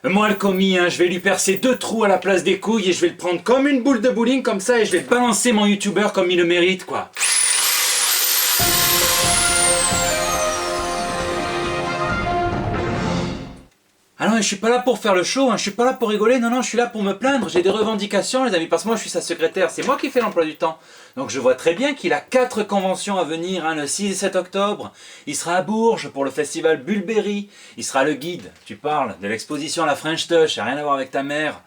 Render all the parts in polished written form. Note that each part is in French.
Moi le commis, je vais lui percer 2 trous à la place des couilles et je vais le prendre comme une boule de bowling comme ça et je vais balancer mon youtubeur comme il le mérite quoi. Ah non, je suis pas là pour faire le show, je suis pas là pour rigoler, non, je suis là pour me plaindre, j'ai des revendications les amis, parce que moi je suis sa secrétaire, c'est moi qui fais l'emploi du temps. Donc je vois très bien qu'il a 4 conventions à venir, le 6 et 7 octobre, il sera à Bourges pour le festival Bulberry, il sera le guide, tu parles de l'exposition à la French Touch, ça n'a rien à voir avec ta mère.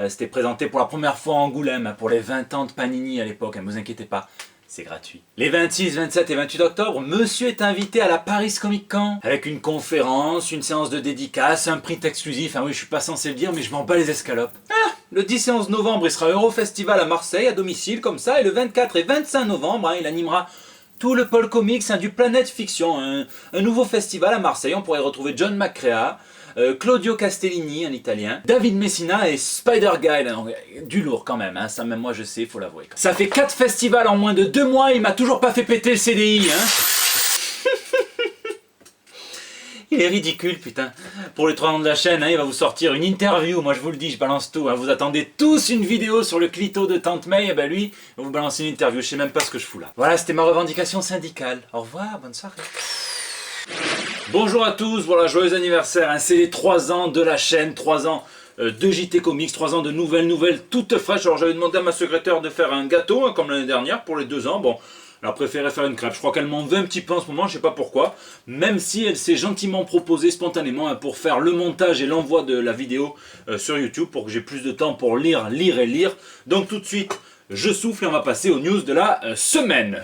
C'était présenté pour la première fois à Angoulême, pour les 20 ans de Panini à l'époque, ne vous inquiétez pas. C'est gratuit. Les 26, 27 et 28 octobre, monsieur est invité à la Paris Comic Con avec une conférence, une séance de dédicace, un print exclusif. Ah oui, je suis pas censé le dire, mais je m'en bats les escalopes. Le 10 et 11 novembre, il sera Eurofestival à Marseille, à domicile, comme ça. Et le 24 et 25 novembre, il animera tout le pôle comics du Planète Fiction. Un nouveau festival à Marseille. On pourrait retrouver John McCrea, Claudio Castellini, un italien, David Messina et Spider-Guy, du lourd quand même, ça même moi je sais, faut l'avouer. Ça fait 4 festivals en moins de 2 mois, il m'a toujours pas fait péter le CDI, Il est ridicule, putain. Pour les 3 ans de la chaîne, il va vous sortir une interview, moi je vous le dis, je balance tout. Vous attendez tous une vidéo sur le clito de Tante May, et lui, il va vous balancer une interview, je sais même pas ce que je fous là. Voilà, c'était ma revendication syndicale. Au revoir, bonne soirée. Bonjour à tous, voilà, joyeux anniversaire, c'est les 3 ans de la chaîne, 3 ans de JT Comics, 3 ans de nouvelles toutes fraîches. Alors j'avais demandé à ma secrétaire de faire un gâteau, comme l'année dernière, pour les 2 ans, bon, elle a préféré faire une crêpe, je crois qu'elle m'en veut un petit peu en ce moment, je sais pas pourquoi, même si elle s'est gentiment proposée spontanément pour faire le montage et l'envoi de la vidéo sur YouTube, pour que j'ai plus de temps pour lire. Donc tout de suite, je souffle et on va passer aux news de la semaine.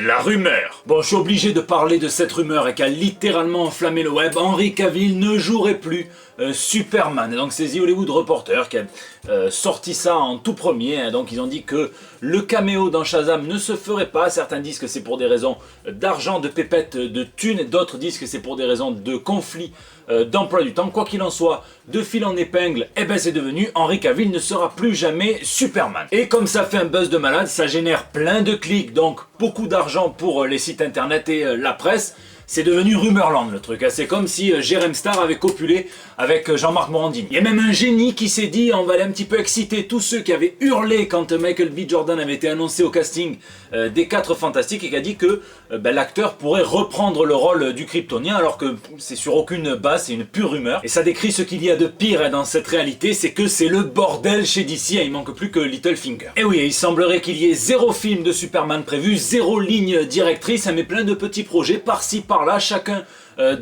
La rumeur. Bon, je suis obligé de parler de cette rumeur et qui a littéralement enflammé le web. Henry Cavill ne jouerait plus Superman. Et donc c'est The Hollywood Reporter qui a sorti ça en tout premier. Donc ils ont dit que le caméo dans Shazam ne se ferait pas. Certains disent que c'est pour des raisons d'argent, de pépettes, de thunes. D'autres disent que c'est pour des raisons de conflit d'emploi du temps. Quoi qu'il en soit, de fil en épingle, c'est devenu Henry Cavill ne sera plus jamais Superman. Et comme ça fait un buzz de malade, ça génère plein de clics, donc beaucoup d'argent pour les sites internet et la presse. C'est devenu Rumorland le truc, c'est comme si Jérém Star avait copulé avec Jean-Marc Morandini. Il y a même un génie qui s'est dit, on va aller un petit peu exciter tous ceux qui avaient hurlé quand Michael B. Jordan avait été annoncé au casting des 4 Fantastiques et qui a dit que l'acteur pourrait reprendre le rôle du Kryptonien alors que c'est sur aucune base, c'est une pure rumeur. Et ça décrit ce qu'il y a de pire dans cette réalité, c'est que c'est le bordel chez DC, il manque plus que Littlefinger. Et oui, il semblerait qu'il y ait 0 film de Superman prévu, 0 ligne directrice, mais plein de petits projets par-ci par-là, chacun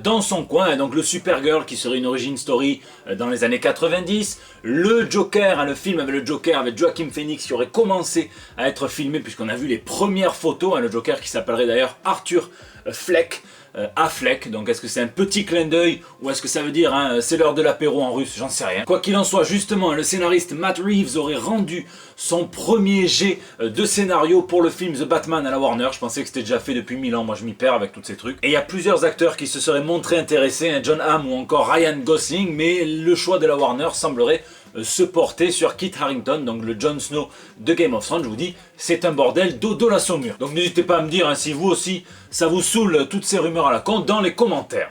dans son coin. Donc le Supergirl qui serait une origin story dans les années 90, le Joker, le film avec le Joker avec Joaquin Phoenix qui aurait commencé à être filmé puisqu'on a vu les premières photos, le Joker qui s'appellerait d'ailleurs Arthur Fleck, Affleck, donc est-ce que c'est un petit clin d'œil ou est-ce que ça veut dire c'est l'heure de l'apéro en russe, j'en sais rien. Quoi qu'il en soit, justement, le scénariste Matt Reeves aurait rendu son premier jet de scénario pour le film The Batman à la Warner. Je pensais que c'était déjà fait depuis 1000 ans, moi je m'y perds avec tous ces trucs. Et il y a plusieurs acteurs qui se seraient montrés intéressés, John Hamm ou encore Ryan Gosling, mais le choix de la Warner semblerait se porter sur Kit Harington, donc le Jon Snow de Game of Thrones. Je vous dis, c'est un bordel, dodo la saumure. Donc n'hésitez pas à me dire si vous aussi ça vous saoule toutes ces rumeurs à la con dans les commentaires.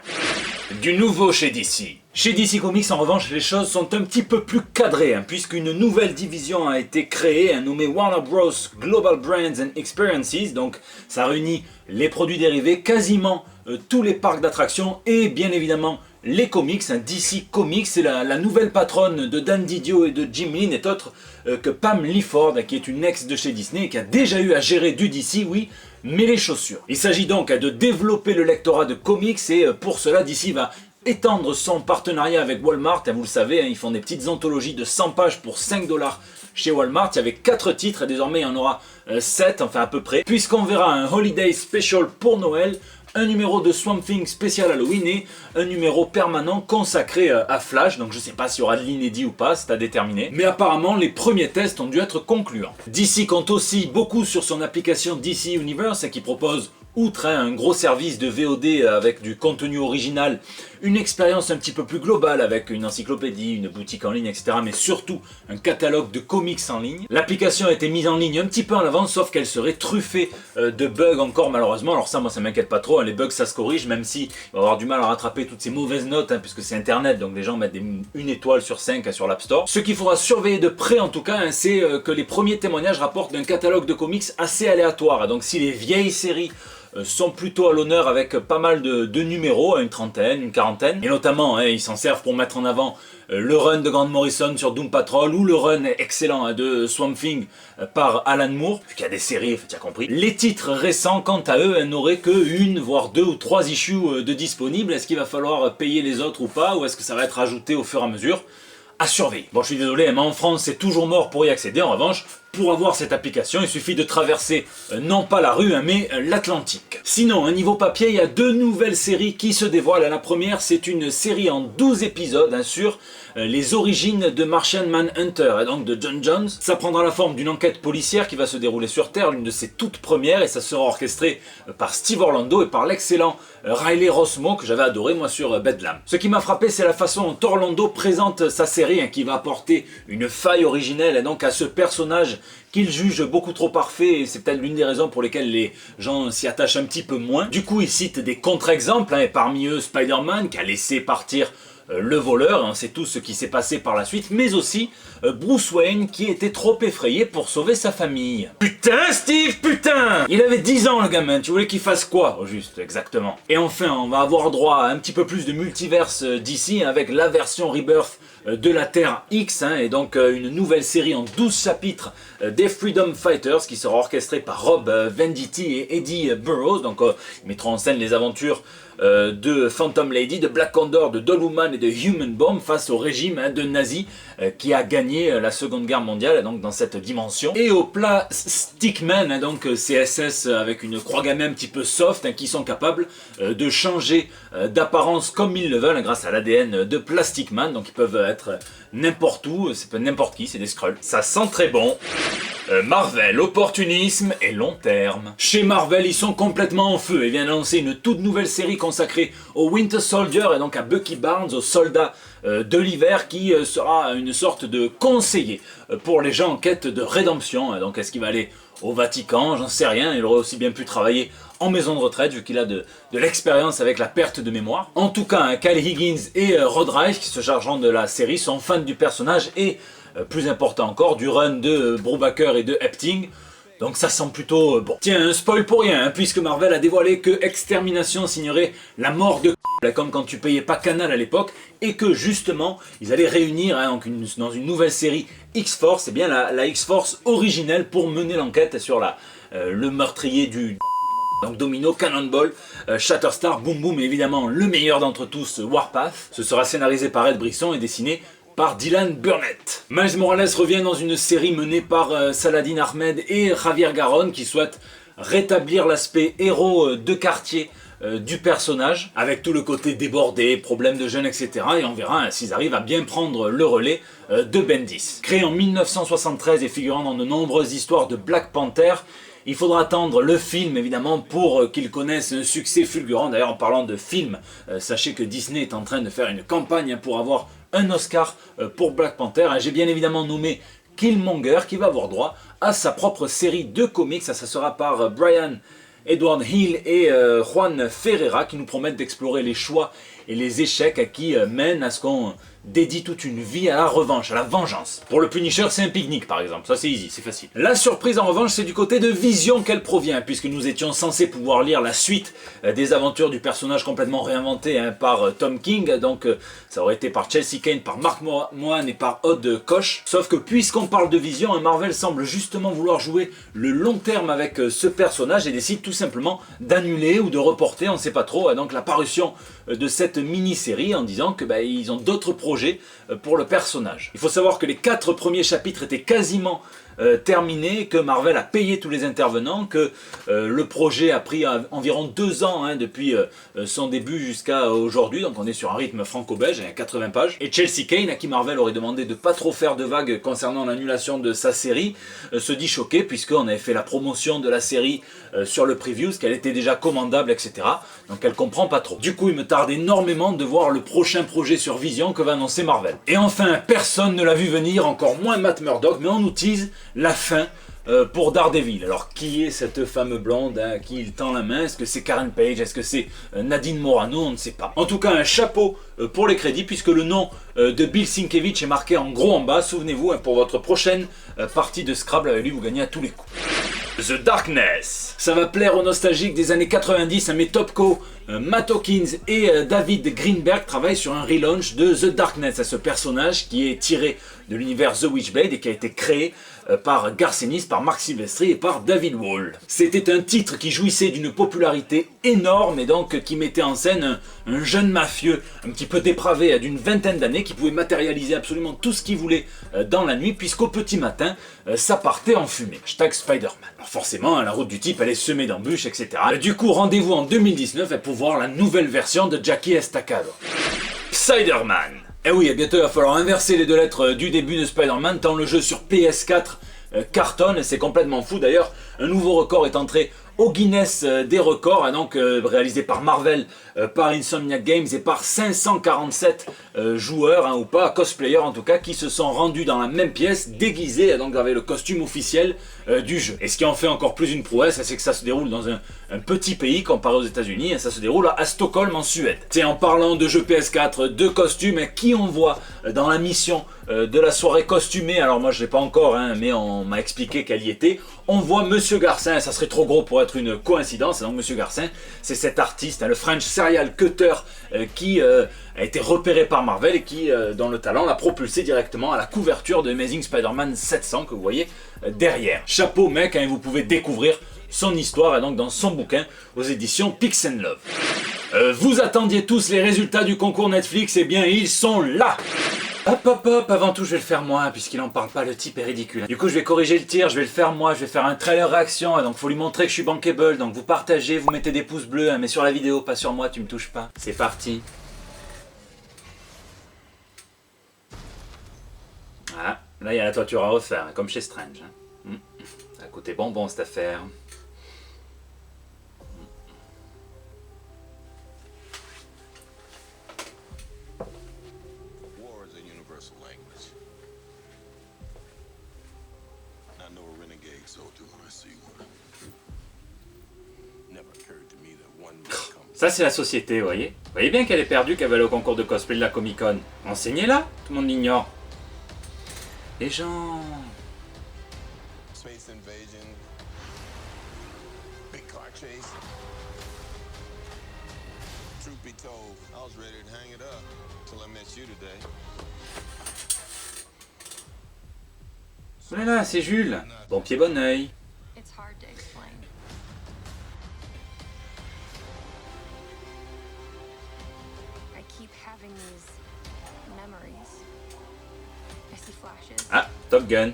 Du nouveau chez DC. Chez DC Comics, en revanche, les choses sont un petit peu plus cadrées, puisqu'une nouvelle division a été créée, nommée Warner Bros. Global Brands and Experiences. Donc ça réunit les produits dérivés, quasiment tous les parcs d'attractions et bien évidemment les comics. DC Comics, c'est la nouvelle patronne de Dan Didio et de Jim Lee, n'est autre que Pam Lifford, qui est une ex de chez Disney et qui a déjà eu à gérer du DC, oui, mais les chaussures. Il s'agit donc de développer le lectorat de comics et pour cela DC va étendre son partenariat avec Walmart. Vous le savez, ils font des petites anthologies de 100 pages pour 5$ chez Walmart. Il y avait 4 titres et désormais il y en aura 7, enfin à peu près, puisqu'on verra un Holiday Special pour Noël, un numéro de Swamp Thing spécial Halloween et un numéro permanent consacré à Flash. Donc je sais pas s'il y aura de l'inédit ou pas, c'est à déterminer. Mais apparemment les premiers tests ont dû être concluants. DC compte aussi beaucoup sur son application DC Universe qui propose, outre un gros service de VOD avec du contenu original, une expérience un petit peu plus globale avec une encyclopédie, une boutique en ligne, etc. mais surtout un catalogue de comics en ligne. L'application a été mise en ligne un petit peu en avance, sauf qu'elle serait truffée de bugs encore malheureusement. Alors ça, moi ça m'inquiète pas trop, hein. Les bugs ça se corrige, même si on va avoir du mal à rattraper toutes ces mauvaises notes, hein, puisque c'est internet, donc les gens mettent une étoile sur 5 sur l'App Store. Ce qu'il faudra surveiller de près en tout cas, hein, c'est que les premiers témoignages rapportent d'un catalogue de comics assez aléatoire. Donc si les vieilles séries sont plutôt à l'honneur avec pas mal de numéros, une trentaine, une quarantaine, et notamment hein, ils s'en servent pour mettre en avant le run de Grant Morrison sur Doom Patrol ou le run excellent hein, de Swamp Thing par Alan Moore, puisqu'il y a des séries, tu as compris. Les titres récents, quant à eux, n'auraient que une, voire 2 ou 3 issues de disponibles. Est-ce qu'il va falloir payer les autres ou pas, ou est-ce que ça va être ajouté au fur et à mesure? À surveiller. Bon, je suis désolé, mais en France, c'est toujours mort pour y accéder. En revanche, pour avoir cette application, il suffit de traverser non pas la rue, hein, mais l'Atlantique. Sinon, à niveau papier, il y a 2 nouvelles séries qui se dévoilent. La première, c'est une série en 12 épisodes hein, sur les origines de Martian Manhunter, et donc de John Jones. Ça prendra la forme d'une enquête policière qui va se dérouler sur Terre, l'une de ses toutes premières, et ça sera orchestré par Steve Orlando et par l'excellent Riley Rossmo, que j'avais adoré moi sur Bedlam. Ce qui m'a frappé, c'est la façon dont Orlando présente sa série, hein, qui va apporter une faille originelle et donc à ce personnage qu'il juge beaucoup trop parfait, et c'est peut-être l'une des raisons pour lesquelles les gens s'y attachent un petit peu moins. Du coup, il cite des contre-exemples, hein, et parmi eux Spider-Man, qui a laissé partir le voleur, on sait tous ce qui s'est passé par la suite, mais aussi Bruce Wayne qui était trop effrayé pour sauver sa famille. Putain Steve, putain! Il avait 10 ans le gamin, tu voulais qu'il fasse quoi au juste, exactement? Et enfin, on va avoir droit à un petit peu plus de multiverse d'ici, avec la version Rebirth de la Terre X, hein, et donc une nouvelle série en 12 chapitres des Freedom Fighters qui sera orchestrée par Rob Venditti et Eddie Burrows. Donc ils mettront en scène les aventures de Phantom Lady, de Black Condor, de Dollwoman et de Human Bomb face au régime hein, de nazis qui a gagné la Seconde Guerre mondiale donc dans cette dimension. Et au Plastic Man, hein, donc CSS avec une croix gammée un petit peu soft hein, qui sont capables de changer d'apparence comme ils le veulent hein, grâce à l'ADN de Plastic Man. Donc ils peuvent être n'importe où, c'est pas n'importe qui, c'est des Skrulls. Ça sent très bon. Marvel, opportunisme et long terme. Chez Marvel, ils sont complètement en feu et viennent lancer une toute nouvelle série consacrée au Winter Soldier et donc à Bucky Barnes, au soldat de l'hiver qui sera une sorte de conseiller pour les gens en quête de rédemption. Donc est-ce qu'il va aller au Vatican? J'en sais rien, il aurait aussi bien pu travailler en maison de retraite vu qu'il a de l'expérience avec la perte de mémoire. En tout cas, Kyle Higgins et Rod Reich qui se chargeront de la série sont fans du personnage et plus important encore, du run de Brubaker et de Epting. Donc ça sent plutôt bon. Tiens, un spoil pour rien, hein, puisque Marvel a dévoilé que Extermination signerait la mort de comme quand tu payais pas Canal à l'époque, et que justement, ils allaient réunir hein, donc dans une nouvelle série X-Force, et bien la X-Force originelle pour mener l'enquête sur le meurtrier du... Donc Domino, Cannonball, Shatterstar, Boom Boom et évidemment le meilleur d'entre tous, Warpath. Ce sera scénarisé par Ed Brisson et dessiné par Dylan Burnett. Miles Morales revient dans une série menée par Saladin Ahmed et Javier Garron qui souhaitent rétablir l'aspect héros de quartier du personnage, avec tout le côté débordé, problèmes de jeunes, etc. Et on verra hein, s'ils arrivent à bien prendre le relais de Bendis. Créé en 1973 et figurant dans de nombreuses histoires de Black Panther, il faudra attendre le film évidemment pour qu'il connaisse un succès fulgurant. D'ailleurs en parlant de film, sachez que Disney est en train de faire une campagne pour avoir un Oscar pour Black Panther. J'ai bien évidemment nommé Killmonger qui va avoir droit à sa propre série de comics. Ça sera par Brian Edward Hill et Juan Ferreira qui nous promettent d'explorer les choix et les échecs qui mènent à ce qu'on dédie toute une vie à la revanche, à la vengeance. Pour le Punisher, c'est un pique-nique par exemple, ça c'est easy, c'est facile. La surprise en revanche, c'est du côté de Vision qu'elle provient, puisque nous étions censés pouvoir lire la suite des aventures du personnage complètement réinventé hein, par Tom King, donc ça aurait été par Chelsea Kane, par Mark Mohan et par Odd Koch. Sauf que puisqu'on parle de Vision, Marvel semble justement vouloir jouer le long terme avec ce personnage et décide tout simplement d'annuler ou de reporter, on ne sait pas trop, donc la parution de cette mini-série en disant que ils ont d'autres projets pour le personnage. Il faut savoir que les 4 premiers chapitres étaient quasiment terminé, que Marvel a payé tous les intervenants, que le projet a pris environ 2 ans hein, depuis son début jusqu'à aujourd'hui, donc on est sur un rythme franco-belge, il y a 80 pages. Et Chelsea Kane, à qui Marvel aurait demandé de pas trop faire de vagues concernant l'annulation de sa série, se dit choqué puisqu'on avait fait la promotion de la série sur le previews, qu'elle était déjà commandable, etc. Donc elle comprend pas trop. Du coup, il me tarde énormément de voir le prochain projet sur Vision que va annoncer Marvel. Et enfin, personne ne l'a vu venir, encore moins Matt Murdock, mais on nous tease la fin pour Daredevil. Alors qui est cette femme blonde à qui il tend la main? Est-ce que c'est Karen Page? Est-ce que c'est Nadine Morano? On ne sait pas. En tout cas, un chapeau pour les crédits puisque le nom de Bill Sienkiewicz est marqué en gros en bas. Souvenez-vous, hein, pour votre prochaine partie de Scrabble avec lui, vous gagnez à tous les coups. The Darkness. Ça va plaire aux nostalgiques des années 90, hein, mais Topco, Matt Hawkins et David Greenberg travaillent sur un relaunch de The Darkness, ce personnage qui est tiré de l'univers The Witchblade et qui a été créé par Garth Ennis, par Marc Silvestri et par David Wall. C'était un titre qui jouissait d'une popularité énorme et donc qui mettait en scène un jeune mafieux un petit peu dépravé d'une vingtaine d'années qui pouvait matérialiser absolument tout ce qu'il voulait dans la nuit puisqu'au petit matin ça partait en fumée. Hashtag Spider-Man. Alors forcément la route du type elle est semée d'embûches etc. Du coup rendez-vous en 2019 pour voir la nouvelle version de Jackie Estacado. Spider-Man. Et oui, bientôt il va falloir inverser les 2 lettres du début de Spider-Man tant le jeu sur PS4 cartonne et c'est complètement fou. D'ailleurs, un nouveau record est entré au Guinness des records, hein, donc réalisé par Marvel, par Insomniac Games et par 547 joueurs, hein, ou pas, cosplayers en tout cas, qui se sont rendus dans la même pièce, déguisés, donc avec le costume officiel du jeu. Et ce qui en fait encore plus une prouesse, c'est que ça se déroule dans un petit pays comparé aux États-Unis, et ça se déroule à Stockholm en Suède. C'est en parlant de jeux PS4, de costumes, hein, qui on voit dans la mission de la soirée costumée, alors moi je l'ai pas encore, hein, mais on m'a expliqué qu'elle y était. On voit Monsieur Garcin, ça serait trop gros pour être une coïncidence, donc Monsieur Garcin, c'est cet artiste, hein, le French serial cutter qui a été repéré par Marvel et qui, dans le talent, l'a propulsé directement à la couverture de Amazing Spider-Man 700 que vous voyez derrière. Chapeau mec, hein, vous pouvez découvrir son histoire et donc dans son bouquin aux éditions Pix & Love. Vous attendiez tous les résultats du concours Netflix, et bien ils sont là. Hop hop hop, avant tout je vais le faire moi, puisqu'il en parle pas, le type est ridicule. Du coup je vais corriger le tir, je vais le faire moi, je vais faire un trailer réaction, donc faut lui montrer que je suis bankable, donc vous partagez, vous mettez des pouces bleus, hein, mais sur la vidéo, pas sur moi, tu me touches pas. C'est parti. Ah, là il y a la toiture à refaire, comme chez Strange. Hein. Ça a coûté bonbon cette affaire. Ça c'est la société, vous voyez. Vous voyez bien qu'elle est perdue, qu'elle va aller au concours de cosplay de la Comic Con. Enseignez-la, tout le monde l'ignore. Les gens... Space Invasion, Big Car Chase. Truth be told, I was ready to hang it up till I met you today. Voilà, c'est Jules. Bon pied, bon oeil. Ah, Top Gun.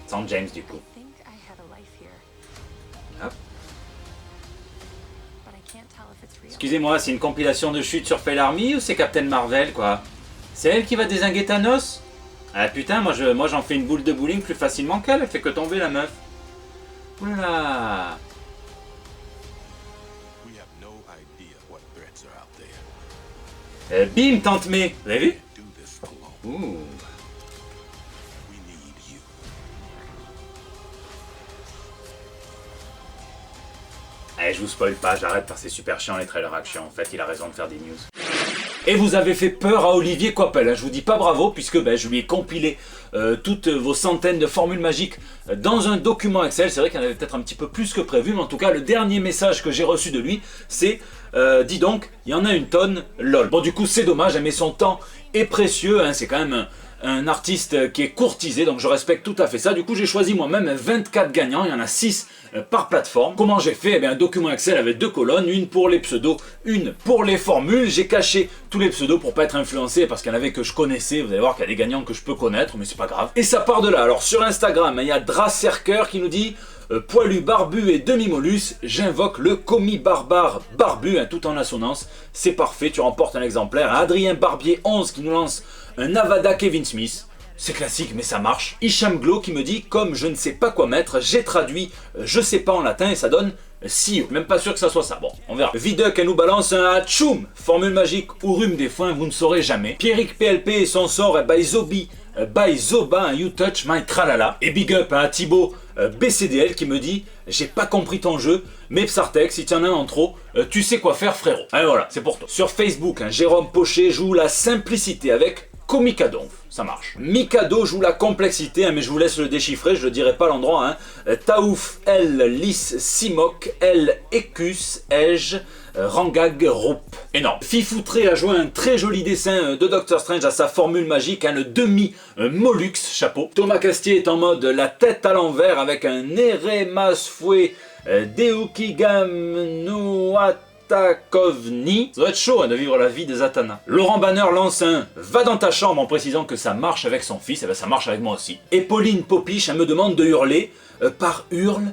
Sans James du coup. Hop. Excusez-moi, c'est une compilation de chutes sur Fail Army ou c'est Captain Marvel quoi? C'est elle qui va dézinguer Thanos? Ah putain, moi j'en fais une boule de bowling plus facilement qu'elle, elle fait que tomber la meuf. Oula. Bim, Tante May, vous avez vu? Ouh. Eh, je vous spoil pas, j'arrête parce que c'est super chiant les trailers action, en fait il a raison de faire des news. Et vous avez fait peur à Olivier Coipel, je vous dis pas bravo puisque je lui ai compilé toutes vos centaines de formules magiques dans un document Excel. C'est vrai qu'il y en avait peut-être un petit peu plus que prévu, mais en tout cas le dernier message que j'ai reçu de lui c'est dis donc, il y en a une tonne, lol. Bon du coup c'est dommage, mais son temps est précieux, hein, c'est quand même un artiste qui est courtisé, donc je respecte tout à fait ça. Du coup j'ai choisi moi-même 24 gagnants, il y en a 6 par plateforme. Comment j'ai fait? Eh bien, un document Excel avec 2 colonnes, une pour les pseudos, une pour les formules. J'ai caché tous les pseudos pour pas être influencé parce qu'il y en avait que je connaissais. Vous allez voir qu'il y a des gagnants que je peux connaître, mais c'est pas grave. Et ça part de là. Alors sur Instagram, il y a Dracerker qui nous dit poilu, barbu et demi-molus, j'invoque le commis barbare barbu, tout en assonance. C'est parfait, tu remportes un exemplaire. Adrien Barbier 11 qui nous lance un Avada Kevin Smith. C'est classique mais ça marche. Hicham Glo qui me dit comme je ne sais pas quoi mettre, j'ai traduit je sais pas en latin et ça donne si. Même pas sûr que ça soit ça. Bon, on verra. Viduc elle nous balance un Hachoum, formule magique ou rhume des foins, vous ne saurez jamais. Pierrick PLP et son sort by Zobi, by Zoba, You Touch My Tralala. Et big up à Thibaut BCDL qui me dit j'ai pas compris ton jeu, mais Psartex, si tu en as un en trop, tu sais quoi faire frérot. Allez voilà, c'est pour toi. Sur Facebook, Jérôme Pochet joue la simplicité avec Comicadon, ça marche. Mikado joue la complexité, mais je vous laisse le déchiffrer, je ne dirai pas l'endroit. Taouf, L, Lys, Simok, L, Ecus, Ej, Rangag, Roup. Énorme. Fifoutré a joué un très joli dessin de Doctor Strange à sa formule magique, le demi-Mollux, chapeau. Thomas Castier est en mode la tête à l'envers avec un Eremasfue Deukigam Nuat Takovni. Ça doit être chaud de vivre la vie des Zatanna. Laurent Banner lance un va dans ta chambre en précisant que ça marche avec son fils, et bien ça marche avec moi aussi. Et Pauline Popiche me demande de hurler par hurle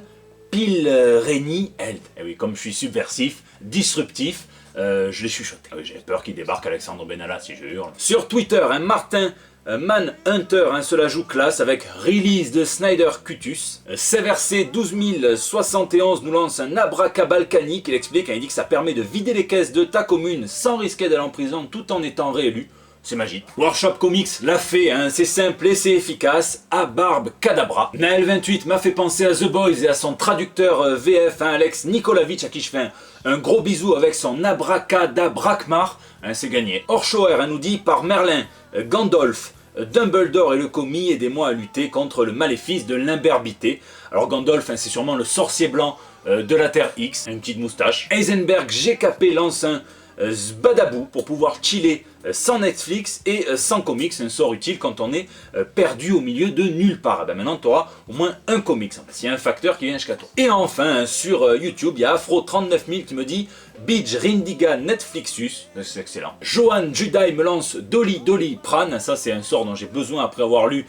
pile Réni Held. Et oui, comme je suis subversif, disruptif, je l'ai chuchoté. Ah oui, j'ai peur qu'il débarque Alexandre Benalla si je hurle. Sur Twitter, Martin Manhunter, cela joue classe avec release de Snyder Cutus. CVRC 12071 nous lance un abracabalcanique. Il explique, il dit que ça permet de vider les caisses de ta commune sans risquer d'aller en prison tout en étant réélu. C'est magique. Workshop Comics l'a fait, c'est simple et c'est efficace, à barbe cadabra. Naël28 m'a fait penser à The Boys et à son traducteur VF, Alex Nikolaevich, à qui je fais un gros bisou avec son abracadabrakmar. C'est gagné. Orshoer nous dit par Merlin, Gandalf, Dumbledore et le commis, aidez-moi à lutter contre le maléfice de l'imberbité. Alors Gandalf, c'est sûrement le sorcier blanc de la Terre X, une petite moustache. Heisenberg GKP lance un Zbadabou pour pouvoir chiller sans Netflix et sans comics, un sort utile quand on est perdu au milieu de nulle part. Ben maintenant tu auras au moins un comics, s'il y a un facteur qui vient jusqu'à toi. Et enfin sur YouTube, il y a Afro39000 qui me dit Bidge Rindiga Netflixus, c'est excellent. Johan Judai me lance Dolly Dolly Pran, ça c'est un sort dont j'ai besoin après avoir lu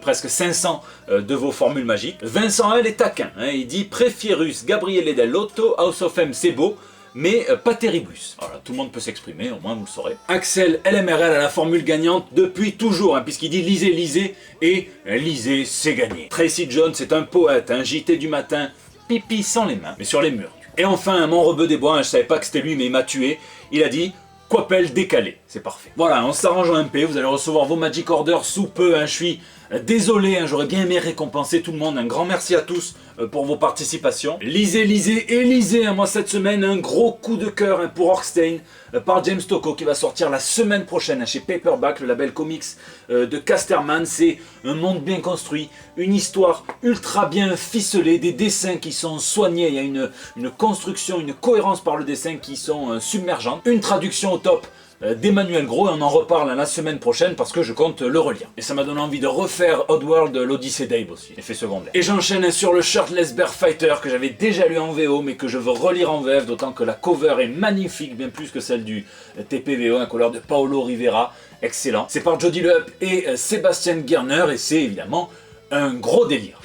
presque 500 de vos formules magiques. Vincent L est taquin, il dit Préfierus Gabriele Dell'Otto, House of M c'est beau, mais pas terriblus. Voilà, tout le monde peut s'exprimer, au moins vous le saurez. Axel LMRL a la formule gagnante depuis toujours, puisqu'il dit lisez, lisez, et lisez, c'est gagné. Tracy Jones est un poète, un JT du matin, pipi sans les mains, mais sur les murs. Et enfin, mon rebeu des bois, je savais pas que c'était lui, mais il m'a tué, il a dit Quappelle décalé, c'est parfait. Voilà, on s'arrange en MP, vous allez recevoir vos Magic Orders sous peu, je suis désolé, j'aurais bien aimé récompenser tout le monde, un grand merci à tous pour vos participations. Lisez, lisez et lisez, moi cette semaine, un gros coup de cœur pour Orkstein par James Tocco qui va sortir la semaine prochaine chez Paperback, le label comics de Casterman. C'est un monde bien construit, une histoire ultra bien ficelée, des dessins qui sont soignés, il y a une construction, une cohérence par le dessin qui sont submergentes, une traduction au top d'Emmanuel Gros, et on en reparle la semaine prochaine parce que je compte le relire. Et ça m'a donné envie de refaire Oddworld, l'Odyssée d'Abe aussi, effet secondaire. Et j'enchaîne sur le Shirtless Bear Fighter que j'avais déjà lu en VO mais que je veux relire en VF, d'autant que la cover est magnifique, bien plus que celle du TPVO, un couleur de Paolo Rivera, excellent. C'est par Jody Leup et Sébastien Gerner et c'est évidemment un gros délire.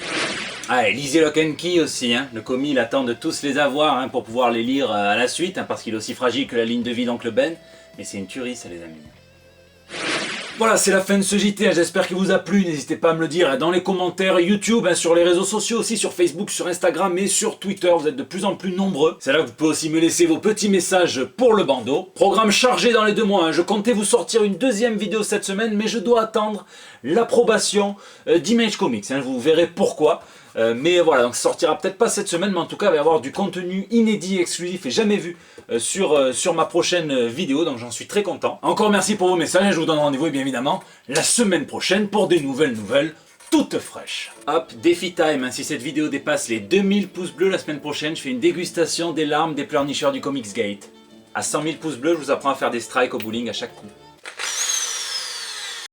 Ah, et lisez Lock and Key aussi, le commis il attend de tous les avoir pour pouvoir les lire à la suite, parce qu'il est aussi fragile que la ligne de vie d'Oncle Ben. Mais c'est une tuerie ça les amis. Voilà, c'est la fin de ce JT, j'espère qu'il vous a plu, n'hésitez pas à me le dire dans les commentaires YouTube, sur les réseaux sociaux aussi, sur Facebook, sur Instagram et sur Twitter, vous êtes de plus en plus nombreux. C'est là que vous pouvez aussi me laisser vos petits messages pour le bandeau. Programme chargé dans les 2 mois, je comptais vous sortir une deuxième vidéo cette semaine, mais je dois attendre l'approbation d'Image Comics, vous verrez pourquoi. Mais voilà, donc ça sortira peut-être pas cette semaine, mais en tout cas il va y avoir du contenu inédit, exclusif et jamais vu sur ma prochaine vidéo, donc j'en suis très content. Encore merci pour vos messages et je vous donne rendez-vous bien évidemment la semaine prochaine pour des nouvelles toutes fraîches. Hop, défi time, si cette vidéo dépasse les 2000 pouces bleus la semaine prochaine, je fais une dégustation des larmes des pleurnicheurs du Comics Gate. À 100 000 pouces bleus, je vous apprends à faire des strikes au bowling à chaque coup.